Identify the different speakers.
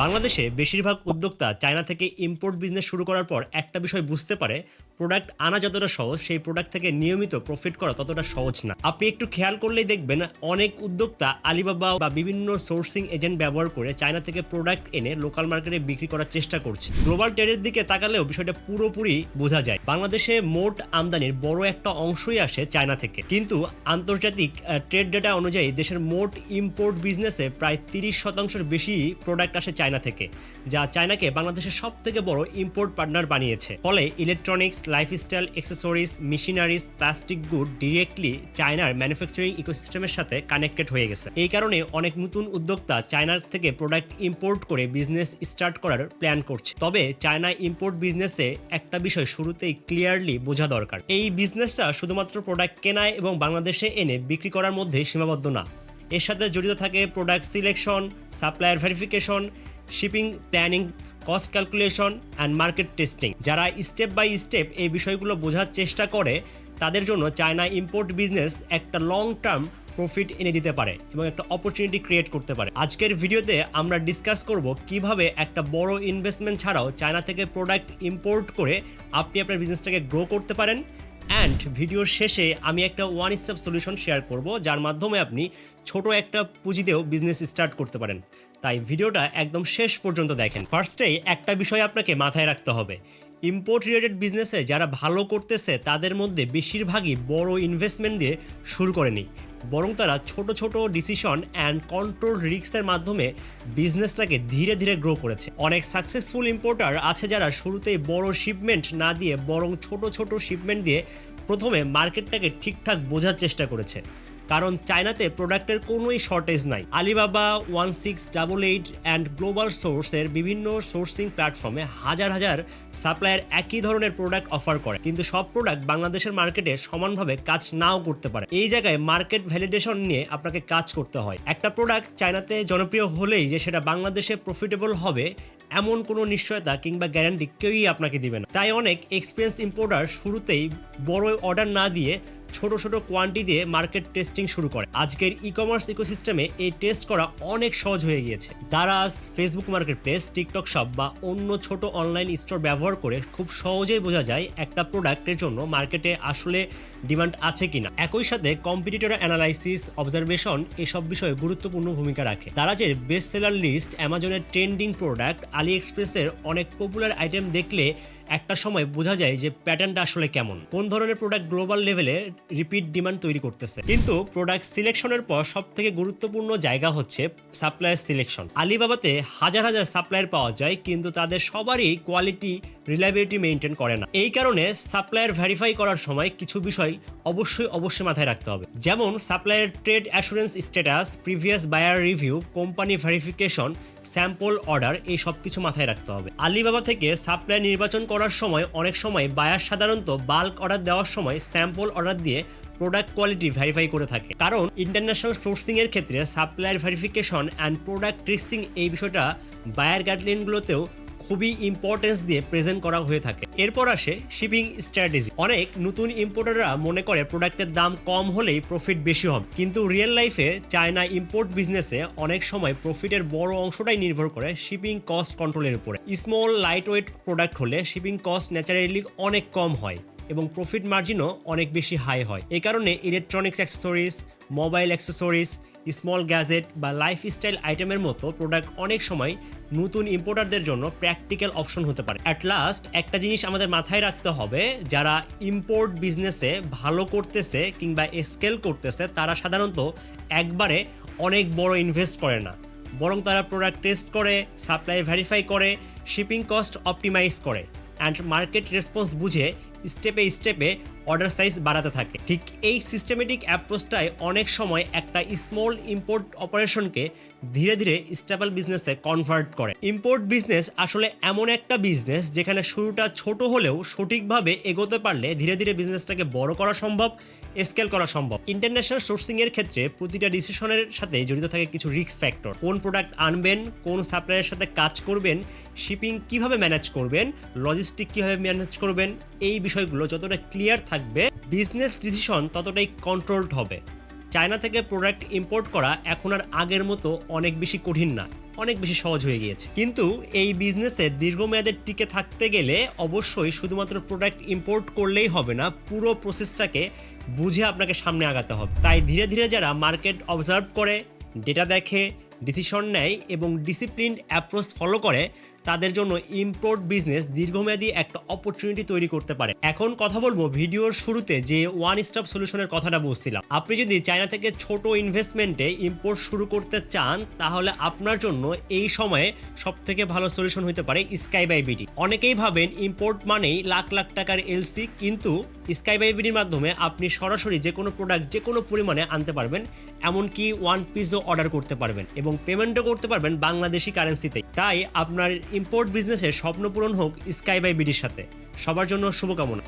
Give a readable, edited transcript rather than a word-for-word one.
Speaker 1: বাংলাদেশে বেশিরভাগ উদ্যোক্তা চায়না থেকে ইম্পোর্ট বিজনেস শুরু করার পর একটা বিষয় বুঝতে পারে, প্রোডাক্ট আনা যতটা সহজ সেই প্রোডাক্ট থেকে নিয়মিত প্রফিট করা ততটা সহজ না। আপনি একটু খেয়াল করলেই দেখবেন অনেক উদ্যোক্তা আলিবাবা বা বিভিন্ন সোর্সিং এজেন্ট ব্যবহার করে চায়না থেকে প্রোডাক্ট এনে লোকাল মার্কেটে বিক্রি করার চেষ্টা করছে। গ্লোবাল ট্রেডের দিকে তাকালেও বিষয়টা পুরোপুরি বোঝা যায়। বাংলাদেশে মোট আমদানির বড় একটা অংশই আসে চায়না থেকে, কিন্তু আন্তর্জাতিক ট্রেড ডেটা অনুযায়ী দেশের মোট ইম্পোর্ট বিজনেসে প্রায় 30% বেশি প্রোডাক্ট আসে চায়না থেকে, যা চায়নাকে বাংলাদেশের সব থেকে বড় ইম্পোর্ট পার্টনার বানিয়েছে। ফলে electronics, lifestyle, accessories, machineries, plastic good directly চায়নার ম্যানুফ্যাকচারিং ইকোসিস্টেমের সাথে কানেক্টেড হয়ে গেছে। এই কারণে অনেক নতুন উদ্যোক্তা চায়নার থেকে প্রোডাক্ট ইম্পোর্ট করে বিজনেস স্টার্ট করার প্ল্যান করছে। তবে চায়না ইম্পোর্ট বিজনেসে একটা বিষয় শুরুতেই ক্লিয়ারলি বোঝা দরকার, এই বিজনেসটা শুধুমাত্র প্রোডাক্ট কেনায় এবং বাংলাদেশে এনে বিক্রি করার মধ্যে সীমাবদ্ধ না। এর সাথে জড়িত থাকে product selection, supplier verification, shipping planning, cost calculation and market testing. যারা স্টেপ বাই স্টেপ এই বিষয়গুলো বোঝার চেষ্টা করে তাদের জন্য চায়না ইম্পোর্ট বিজনেস একটা লং টার্ম প্রফিট এনে দিতে পারে এবং একটা অপরচুনিটি ক্রিয়েট করতে পারে। আজকের ভিডিওতে আমরা ডিসকাস করব কিভাবে একটা বড় ইনভেস্টমেন্ট ছাড়াও চায়না থেকে প্রোডাক্ট ইম্পোর্ট করে আপনি আপনার বিজনেসটাকে গ্রো করতে পারেন। অ্যান্ড ভিডিওর শেষে আমি একটা ওয়ান স্টেপ সলিউশন শেয়ার করব, যার মাধ্যমে আপনি ছোট একটা পুঁজিতেও বিজনেস স্টার্ট করতে পারেন। তাই ভিডিওটা একদম শেষ পর্যন্ত দেখেন। ফার্স্টেই একটা বিষয় আপনাকে মাথায় রাখতে হবে, ইম্পোর্ট রিলেটেড বিজনেসে যারা ভালো করতেছে তাদের মধ্যে বেশিরভাগই বড় ইনভেস্টমেন্ট দিয়ে শুরু করেনি, বরং তারা ছোট ছোট ডিসিশন অ্যান্ড কন্ট্রোল রিস্কের মাধ্যমে বিজনেসটাকে ধীরে ধীরে গ্রো করেছে। অনেক সাকসেসফুল ইম্পোর্টার আছে যারা শুরুতেই বড় শিপমেন্ট না দিয়ে বরং ছোট ছোট শিপমেন্ট দিয়ে প্রথমে মার্কেটটাকে ঠিকঠাক বোঝার চেষ্টা করেছে। কারণ চায়নাতে প্রোডাক্টের কোনোই শর্টেজ নাই। আলিবাবা, 1688 অ্যান্ড গ্লোবাল সোর্সের বিভিন্ন সোর্সিং প্ল্যাটফর্মে হাজার হাজার সাপ্লায়ার একই ধরনের প্রোডাক্ট অফার করে, কিন্তু সব প্রোডাক্ট বাংলাদেশের মার্কেটে সমানভাবে কাজ নাও করতে পারে। এই জায়গায় মার্কেট ভ্যালিডেশন নিয়ে আপনাকে কাজ করতে হয়। একটা প্রোডাক্ট চায়নাতে জনপ্রিয় হলেই যে সেটা বাংলাদেশে প্রফিটেবল হবে এমন কোনো নিশ্চয়তা কিংবা গ্যারান্টি কেউই আপনাকে দিবে না। তাই অনেক এক্সপিরিয়েন্স ইম্পোর্টার শুরুতেই বড় অর্ডার না দিয়ে ছোট ছোট কোয়ান্টি দিয়ে মার্কেট টেস্টিং শুরু করে। আজকের ই কমার্স ইকোসিস্টেমে এই টেস্ট করা অনেক সহজ হয়ে গিয়েছে। Daraz, Facebook market place, TikTok shop বা অন্য ছোট অনলাইন স্টোর ব্যবহার করে খুব সহজেই বোঝা যায় একটা প্রোডাক্টের জন্য মার্কেটে আসলে ডিমান্ড আছে কিনা। একই সাথে কম্পিটিটর অ্যানালাইসিস, অবজারভেশন এসব বিষয়ে গুরুত্বপূর্ণ ভূমিকা রাখে। দারাজের বেস্ট সেলার লিস্ট, অ্যামাজনের ট্রেন্ডিং প্রোডাক্ট, আলি এক্সপ্রেসের অনেক পপুলার আইটেম দেখলে একটা সময় বোঝা যায় যে প্যাটার্নটা আসলে কেমন, কোন ধরনের প্রোডাক্ট গ্লোবাল লেভেলে রিপিট ডিমান্ড তৈরি করতেছে। কিন্তু প্রোডাক্ট সিলেকশনের পর সব থেকে গুরুত্বপূর্ণ জায়গা হচ্ছে সাপ্লায়ার সিলেকশন। আলিবাবাতে হাজার হাজার সাপ্লায়ার পাওয়া যায়, কিন্তু তাদের সবারই কোয়ালিটি, রিলায়েবিলিটি মেনটেন করে না। এই কারণে সাপ্লায়ার ভেরিফাই করার সময় কিছু বিষয় অবশ্যই মাথায় রাখতে হবে, যেমন supplier trade assurance status, previous buyer review, company verification, sample order, এই সব কিছু মাথায় রাখতে হবে। আলিবাবা থেকে সাপ্লায়ার নির্বাচন করার সময় অনেক সময় বায়ার সাধারণত বাল্ক অর্ডার দেওয়ার সময় স্যাম্পল অর্ডার দিয়ে প্রোডাক্ট কোয়ালিটি ভেরিফাই করে থাকে। কারণ ইন্টারন্যাশনাল সোর্সিং এর ক্ষেত্রে supplier verification and product testing এই বিষয়টা বায়ার গাইডলাইনগুলোতেও খুবই ইম্পর্টেন্স দিয়ে প্রেজেন্ট করা হয়ে থাকে। এরপর আসে শিপিং স্ট্র্যাটেজি। অনেক নতুন ইম্পোর্টাররা মনে করে প্রোডাক্টের দাম কম হলেই প্রফিট বেশি হবে, কিন্তু রিয়েল লাইফে চায়না ইম্পোর্ট বিজনেসে অনেক সময় প্রফিটের বড় অংশটাই নির্ভর করে শিপিং কস্ট কন্ট্রোলের উপরে। স্মল লাইট ওয়েট প্রোডাক্ট হলে শিপিং কস্ট ন্যাচারালি অনেক কম হয় এবং প্রফিট মার্জিনও অনেক বেশি হাই হয়। এই কারণে electronics accessories, mobile accessories, small gadget বা লাইফস্টাইল আইটেমের মতো প্রোডাক্ট অনেক সময় নতুন ইম্পোর্টারদের জন্য প্র্যাকটিক্যাল অপশন হতে পারে। অ্যাট লাস্ট একটা জিনিস আমাদের মাথায় রাখতে হবে, যারা ইম্পোর্ট বিজনেসে ভালো করতেছে কিংবা স্কেল করতেছে তারা সাধারণত একবারে অনেক বড় ইনভেস্ট করে না, বরং তারা প্রোডাক্ট টেস্ট করে, সাপ্লাই ভেরিফাই করে, শিপিং কস্ট অপটিমাইজ করে অ্যান্ড মার্কেট রেসপন্স বুঝে স্টেপে স্টেপে অর্ডার সাইজ বাড়াতে থাকে। ঠিক এই সিস্টেমেটিক অ্যাপ্রোচটাই অনেক সময় একটা স্মল ইম্পোর্ট অপারেশনকে ধীরে ধীরে স্টেবল বিজনেসে কনভার্ট করে। ইম্পোর্ট বিজনেস আসলে এমন একটা বিজনেস যেখানে শুরুটা ছোট হলেও সঠিকভাবে এগোতে পারলে ধীরে ধীরে বিজনেসটাকে বড় করা সম্ভব, স্কেল করা সম্ভব। ইন্টারন্যাশনাল সোর্সিং এর ক্ষেত্রে প্রতিটা ডিসিশনের সাথে জড়িত থাকে কিছু রিস্ক ফ্যাক্টর। কোন প্রোডাক্ট আনবেন, কোন সাপ্লায়ারের সাথে কাজ করবেন, শিপিং কিভাবে ম্যানেজ করবেন, লজিস্টিক কিভাবে ম্যানেজ করবেন, এই বিষয়গুলো যতটা ক্লিয়ার থাকবে বিজনেস ডিসিশন ততটাই কন্ট্রোলড হবে। চায়না থেকে প্রোডাক্ট ইম্পোর্ট করা এখন আর আগের মতো অনেক বেশি কঠিন না। অনেক বেশি সহজ হয়ে গিয়েছে। কিন্তু এই বিজনেসে দীর্ঘমেয়াদে টিকে থাকতে গেলে অবশ্যই শুধুমাত্র প্রোডাক্ট ইম্পোর্ট করলেই হবে না, পুরো প্রসেসটাকে বুঝে আপনাকে সামনে আগাতে হবে। তাই ধীরে ধীরে যারা মার্কেট অবজার্ভ করে, ডেটা দেখে, ডিসিশন নেয় এবং ডিসিপ্লিনড অ্যাপ্রোচ ফলো করে, তাদের জন্য ইম্পোর্ট বিজনেস দীর্ঘমেয়াদী একটা অপরচুনিটি তৈরি করতে পারে। এখন কথা বলবো ভিডিওর শুরুতে যে ওয়ান স্টপ সলিউশনের কথাটা বলছিলাম। আপনি যদি চায়না থেকে ছোট ইনভেস্টমেন্টে ইম্পোর্ট শুরু করতে চান, তাহলে আপনার জন্য এই সময়ে সবথেকে ভালো সলিউশন হতে পারে স্কাই বাই বিডি। অনেকেই ভাবেন ইম্পোর্ট মানেই লাখ লাখ টাকার এলসি, কিন্তু স্কাই বাই বিডির মাধ্যমে আপনি সরাসরি যে কোনো প্রোডাক্ট যে কোনো পরিমাণে আনতে পারবেন, এমনকি ওয়ান পিসও অর্ডার করতে পারবেন এবং পেমেন্টও করতে পারবেন বাংলাদেশি কারেন্সিতে। তাই আপনার ইম্পোর্ট বিজনেসের স্বপ্ন পূরণ হোক স্কাই বাই বিডির সাথে। সবার জন্য শুভকামনা।